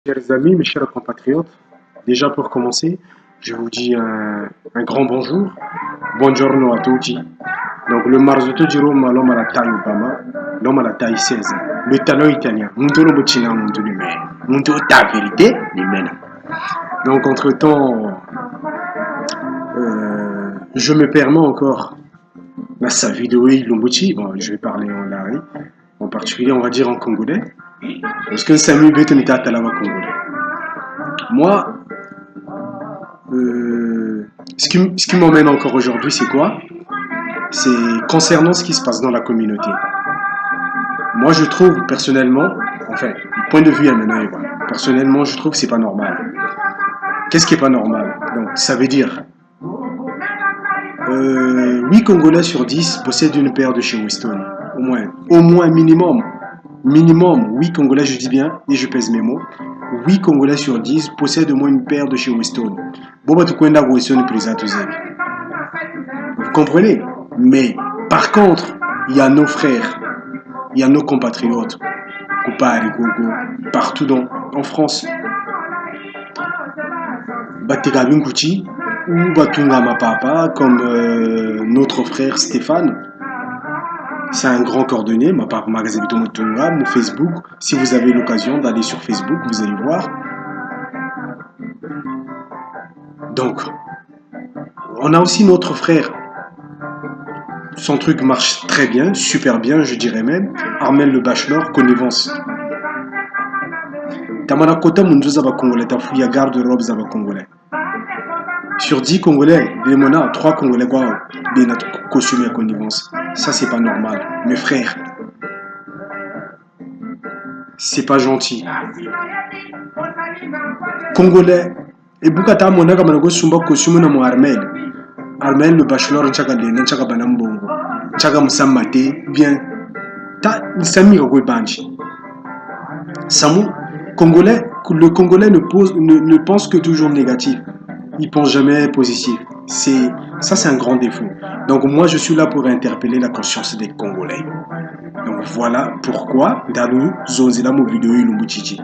Chers amis, mes chers compatriotes, déjà pour commencer, je vous dis un grand bonjour. Buongiorno a tutti. Donc le Marzotto di Roma, l'homme à la taille Obama, l'homme à la taille 16, le talent italien, Montolo Bocina, Montolo mais Montolo ta vérité, ni mena. Donc entre-temps, je me permets encore sa vidéo Ilumbuchi, bon, je vais parler en lari, en particulier on va dire en congolais, parce que Samuel Betonita Talava congolais. Moi, ce qui m'emmène encore aujourd'hui, c'est quoi? C'est concernant ce qui se passe dans la communauté. Moi, je trouve personnellement, enfin, du point de vue MNE, personnellement, je trouve que c'est pas normal. Qu'est-ce qui est pas normal? Donc, ça veut dire 8 Congolais sur 10 possèdent une paire de chez Winston. Au moins minimum. Minimum, 8 Congolais, je dis bien, et je pèse mes mots. 8 Congolais sur 10 possèdent au moins une paire de chez Winston. Vous comprenez? Mais par contre, il y a nos frères, il y a nos compatriotes, Koupari, Gogo, partout en France. Bategabin Kouchi ou Batunga Mapapa, comme notre frère Stéphane. C'est un grand cordonnier, ma part magasin Motunga, mon Facebook. Si vous avez l'occasion d'aller sur Facebook, vous allez voir. Donc, on a aussi notre frère. Son truc marche très bien, super bien, je dirais même. Armel le Bachelor, connivence. Tamana Kota Munduza va Congolais, Tafouya garde-robe Zaba Congolais. Sur 10 Congolais, les mona, 3 Congolais, bien notre costume à connivence. Ça, c'est pas normal. Mes frères, c'est pas gentil. Congolais, et Boukata Mona Kamanago Sumba costume na mo Armel. Armel le Bachelor, Nchaka Lena, Nchaka Banambongo, Nchaka Msamate, bien. Ta Nsami Rogwe Banji. Samu, Congolais, le Congolais ne pense que toujours négatif. Il pense jamais positif. Ça, c'est un grand défaut. Donc moi, je suis là pour interpeller la conscience des Congolais. Donc voilà pourquoi Dalu Zonzela mo vidéo Lumbuchichi.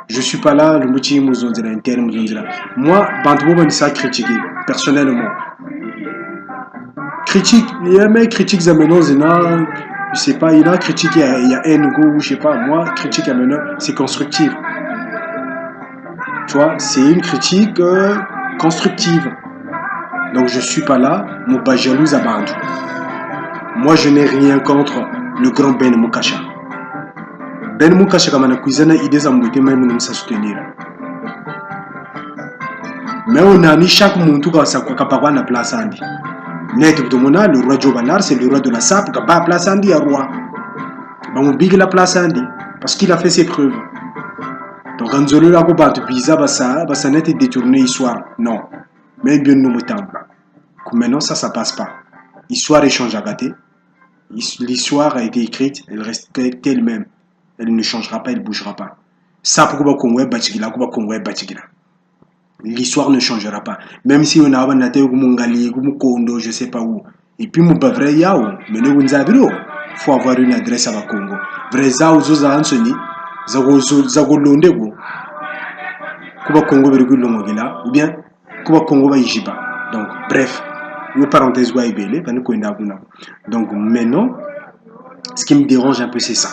Je suis pas là Lumbuchi mo Zonzela interne Zonzela. Moi, Bandbo ben ça critiquer personnellement. Critique, il y a mes critiques à maintenant Zena, je sais pas, il y a critique il y a Ngo, je sais pas, moi critique à maintenant, c'est constructif. Tu vois, c'est une critique constructive. Donc je suis pas là, mon pas jalouse à Bandou. Moi je n'ai rien contre le grand Ben Mukasha. Ben Mukasha comme un cuisine idée à monter même nous ça soutenir. Mais on a mis chaque monde tout ça quoi capable na place andi. Net de mona le roi Jobanar c'est le roi de la SAP qui pas place andi à roi. Bah on big la place andi parce qu'il a fait ses preuves. Donc Anzolo la ko bat biza basa net est détourné histoire. Non. Mais bien nous motamba. Maintenant ça passe pas. Histoire échange à gâter. L'histoire a été écrite, elle reste elle-même. Elle ne changera pas, elle ne bougera pas. Ça pourquoi Congo Batigila, pourquoi Congo Batigila. L'histoire ne changera pas. Même si on a un athée ou Mongali, ou Kondo, je sais pas où. Et puis mon vrai yao, mais nous il faut avoir une adresse à Congo. Vrai zao zoza ansoni, zagolonde go. Kuba Congo virgule Lomogila, ou bien Kuba Congo va Ijiba. Donc bref. Une parenthèse donc maintenant, ce qui me dérange un peu, c'est ça.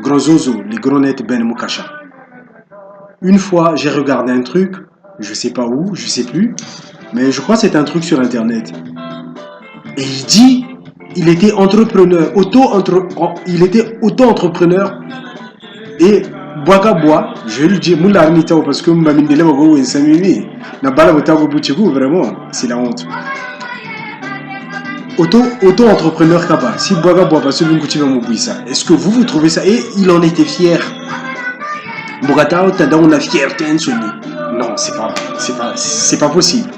Gros Zozo, les gros nets Ben Mukasha. Une fois, j'ai regardé un truc, je sais pas où, je sais plus, mais je crois que c'est un truc sur internet. Et il dit, il était entrepreneur, il était auto-entrepreneur et Bois, je lui dis, parce que vraiment, c'est la honte. Auto-entrepreneur Kaba, si Bois, parce que est-ce que vous trouvez ça? Et il en était fier. Bogata, on a fierté, non, c'est pas possible.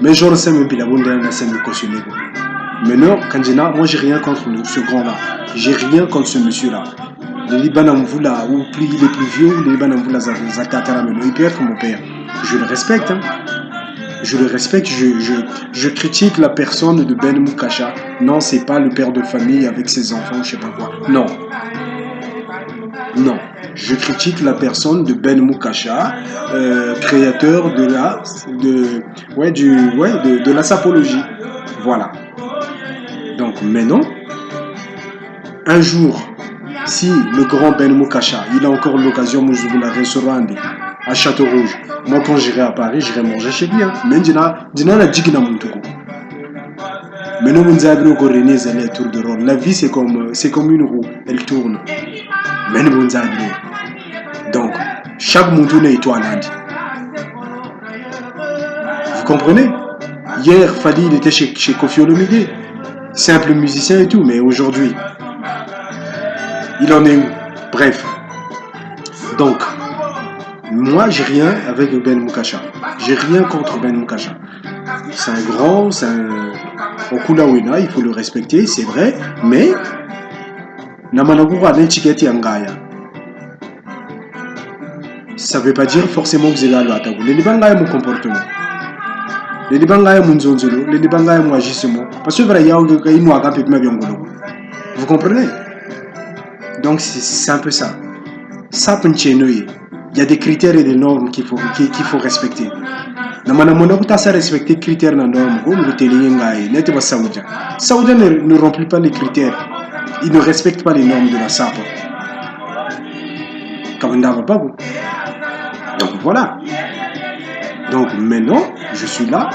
Mais je ressens même la bonne dernière scène de cautionner. Maintenant, Kanjina, moi j'ai rien contre ce grand-là. J'ai rien contre ce monsieur-là. Le Liban Mvoula, ou plus il est plus vieux, le Liban Mvoula Zakatara, il peut être mon père. Je le respecte. Hein. Je le respecte, je critique la personne de Ben Mukasha. Non, c'est pas le père de famille avec ses enfants, je sais pas quoi. Non. Non, je critique la personne de Ben Moukasha, créateur de la sapologie. Voilà. Donc maintenant, un jour, si le grand Ben Moukasha, il a encore l'occasion, moi je vous la restaurant à Château Rouge, moi quand j'irai à Paris, j'irai manger chez lui. Mais dina la digna muntouko. Maintenant, vous avez encore René Zalé tour de rôle. La vie, c'est comme une roue, elle tourne. Maintenant, vous avez donc, chaque mouton est étoile. Vous comprenez? Hier, Fadi, il était chez Kofi Olomide. Simple musicien et tout, mais aujourd'hui, il en est où? Bref. Donc, moi, j'ai rien avec Ben Moukasha. J'ai rien contre Ben Moukasha. C'est un grand, c'est un Okulaouina, il faut le respecter, c'est vrai, mais Namanagura l'etiquette Yangaya. Ça ne veut pas dire forcément que vous êtes là à Tago. Les Libangaya mon comportement. Les Libangaya mon zonzolo, les Libangaya mon agissement. Parce que vrai, il y a un peu de vous comprenez? Donc c'est un peu ça. Ça peut il y a des critères et des normes qu'il faut respecter. Namana tu as respecté les critères et les normes. Comme le télé, n'était pas saoudien. Saoudien ne remplit pas les critères. Il ne respecte pas les normes de la SAP. Donc voilà. Donc maintenant, je suis là,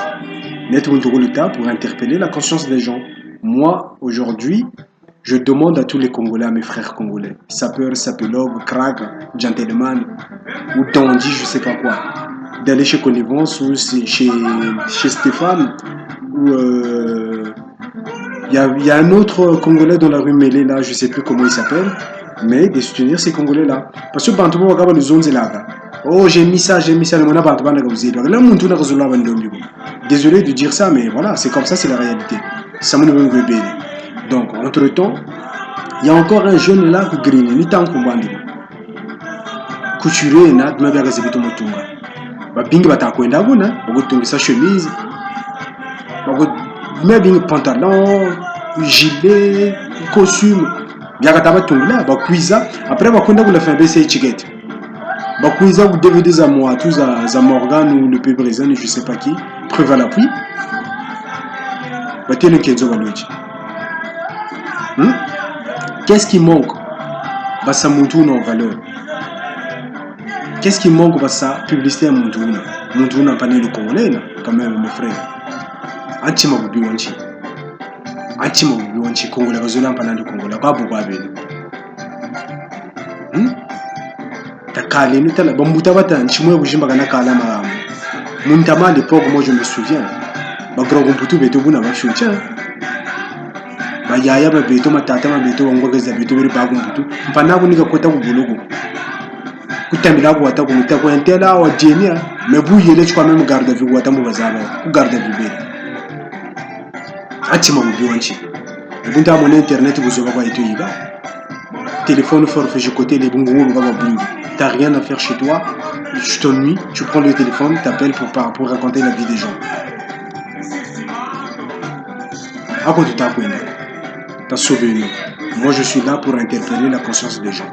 pour interpeller la conscience des gens. Moi, aujourd'hui, je demande à tous les Congolais, à mes frères congolais, sapeurs, sapologues, crack, gentleman, ou dandy, je sais pas quoi, d'aller chez Connivence ou chez Stéphane, ou il y a un autre Congolais dans la rue Mélé là, je sais plus comment il s'appelle, mais de soutenir ces Congolais là. Parce que quand on regarde les zones là, oh j'ai mis ça, désolé de dire ça, mais voilà, c'est comme ça, c'est la réalité. Ça me donc, entre-temps, il y a encore un jeune là qui grille, ni tant qu'on bande. Couturier, na, tu m'as bien réservé ton motunga. Bah, bing, bah, t'as quoi d'abord, hein? On va sa chemise. Mais bien pantalon, gilet, costume. Bien que t'as ton là, bah, cuisa. Après, bah, quand on a fait un baisser étiquette. Bah, cuisa, vous devez des amours, tous à Morgan ou le Pébrézan, je sais pas qui. Preuve à l'appui. Bah, t'es le Kenzo Valouchi. Qu'est-ce qui manque? Bah, ça montoune en valeur. Qu'est-ce qui manque? Bah, ça publicité à montoune. Montoune a pas né le Congolais, quand même, mes frères. Antima Bubiwanchi. Antima Bubiwanchi, Congolais, Bazola, pas le Congolais. Pas beaucoup à venir. T'as calé, nous t'as la bambuta bata, Nchimwe Bujimba Gana Kala Maram. Muntama à l'époque, moi je me souviens. Bah, gros Gomputu Beto Buna Bachucha. Bah, yaya ba beto matata ma beto wango geza beto biri ba gumbutu mpana kunika kota kubulugo kutamila ko wata kumuta ko entela wa jenia me bu yele chwa même garde vu wata mu bazaba ku garde vu be ati ma bu wanchi bunta mon internet vous va pas yiga téléphone forfait je côté les bungu ba bungu t'as rien à faire chez toi tu t'ennuies tu prends le téléphone t'appelles pour raconter la vie des gens à quoi tu t'as quoi t'as sauvé nous. Moi je suis là pour interpeller la conscience des gens.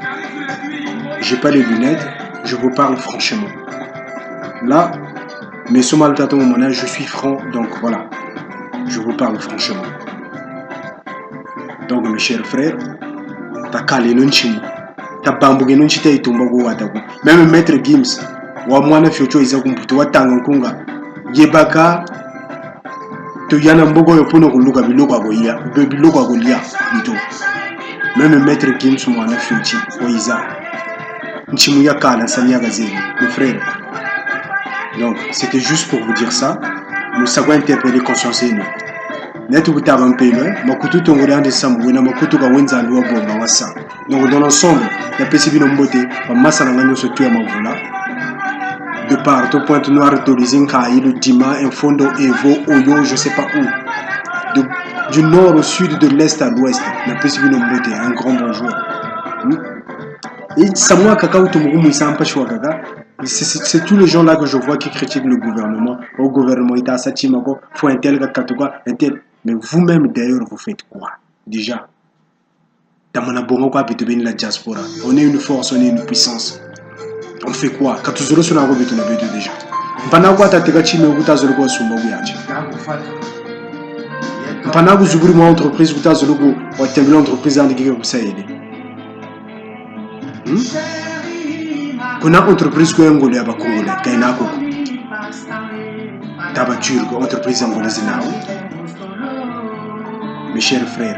J'ai pas les lunettes, je vous parle franchement. Là, mais ce mal tato mon je suis franc, donc voilà. Je vous parle franchement. Donc mes chers frères, t'as calé non chimo. T'as bamboué non chita itumbago watago. Même maître Gims, wa mwana fyocho izakumputu wa tangankunga. Yebaka to yana mbogo yopono kuluka biloko agolia biloko agolia bito même maître Gims mwana futi oiza nchimu ya kala sanya gazeli mes frères. Donc c'était juste pour vous dire ça. Nous savons interpeller conscience nous net vous t'avons payé makutu tongolé de samu na makutu ka wenza lwa bomba wasa. Donc dans l'ensemble la PCB no mbote ba masa na nganyo so tuya mavula de part au Pointe Noire d'origine Kaï, le Dima, un Fondo, Evo, Oyo, je sais pas où. Du nord au sud, de l'est à l'ouest. La possible beauté, un grand bonjour. Et Samoa Kakao Tomurumu, c'est tous les gens là que je vois qui critiquent le gouvernement. Au gouvernement, il a Satimako, faut un tel, un tel. Mais vous-même d'ailleurs, vous faites quoi? Déjà. Damana bongo quoi bitu la diaspora. On est une force, on est une puissance. On fait quoi? Quand tu zolo sur la robe bitu na bitu déjà. Mpana kwa tateka chime ukuta zolo kwa sumba kuyache. Mpana kuzuburi mwa entreprise ukuta zolo kwa watembele entreprise andi kike kusaide. Kuna entreprise kwa ngolo ya bakongole kaina ko. Taba turco entreprise angolaise nao. Mes chers frères,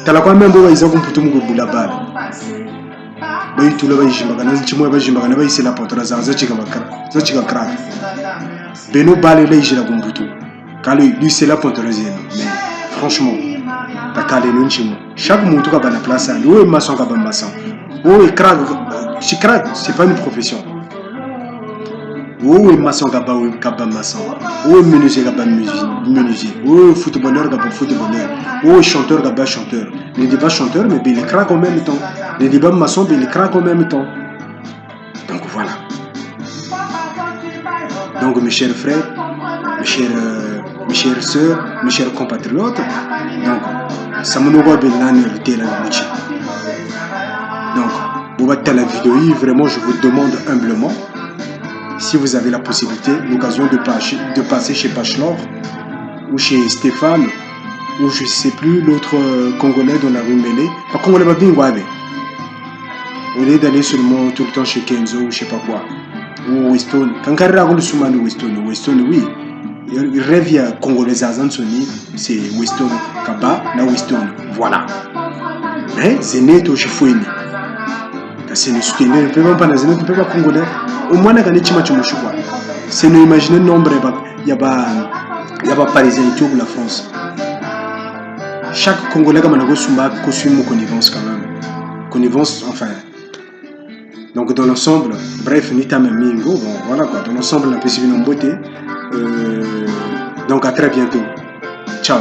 tala kwa membo baiza kumputu mugubula bala bayitula bayishimbaga nchimwe bajimbagana bayisela potora za chika crack beno bale la yijira kumputu kale lui c'est la potora zeno mais franchement ta kale no nchimo chaque muntu ka bana place ali o maçon ka ba maçon o crack c'est pas une profession. Ou maçon gaba maçon, ou menuisier gaba menuisier, ou footballeur gaba footballeur, ou chanteur gaba chanteur. Les débats chanteurs, mais ils craquent en même temps. Les débats maçons, ils craquent en même temps. Donc voilà. Donc mes chers frères, mes chères sœurs, mes chers compatriotes, donc ça me nourrit bien la lutte. Donc, pour battre la vidéo, vraiment je vous demande humblement. Si vous avez la possibilité, l'occasion de passer chez Bachelor ou chez Stéphane ou je ne sais plus l'autre Congolais dans la rue Mélé, pas Congolais pas bien guabe. Au lieu d'aller seulement tout le temps chez Kenzo ou je sais pas quoi ou Weston. Quand Carrera a le soumane Weston oui, il rêve à Congolais Azantsoni, c'est Weston Kaba na Weston, voilà. Mais Zeneto chez Fouini. C'est le soutien, ne peut pas nazer, ne peut pas congolais. Au moins, on a des matchs quoi. C'est nous imaginer le nombre, il y a pas parisien et la France. Chaque Congolais comme on a costume connivence quand même. Connivence, enfin. Donc dans l'ensemble, bref, ni ta même mingo, bon voilà quoi. Dans l'ensemble, on a pu suivre une beauté. Donc à très bientôt. Ciao.